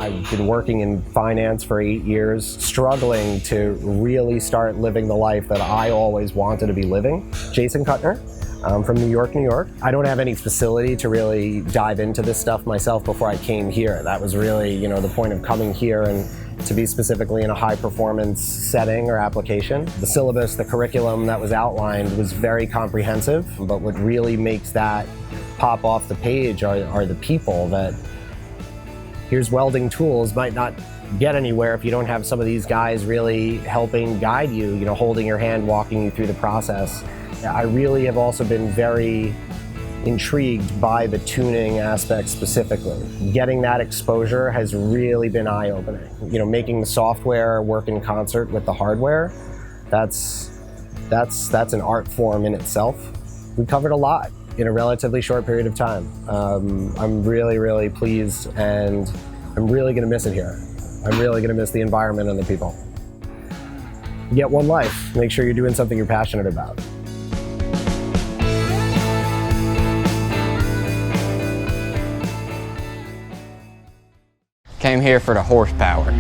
I've been working in finance for 8 years, struggling to really start living the life that I always wanted to be living. Jason Kuttner. I'm from New York, New York. I don't have any facility to really dive into this stuff myself before I came here. That was really, the point of coming here, and to be specifically in a high performance setting or application. The syllabus, the curriculum that was outlined was very comprehensive, but what really makes that pop off the page are the people that, here's welding tools, might not get anywhere if you don't have some of these guys really helping guide you, holding your hand, walking you through the process. I really have also been very intrigued by the tuning aspect specifically. Getting that exposure has really been eye-opening. Making the software work in concert with the hardware, that's an art form in itself. We covered a lot in a relatively short period of time. I'm really, really pleased, and I'm really gonna miss it here. I'm really gonna miss the environment and the people. You get one life. Make sure you're doing something you're passionate about. Came here for the horsepower.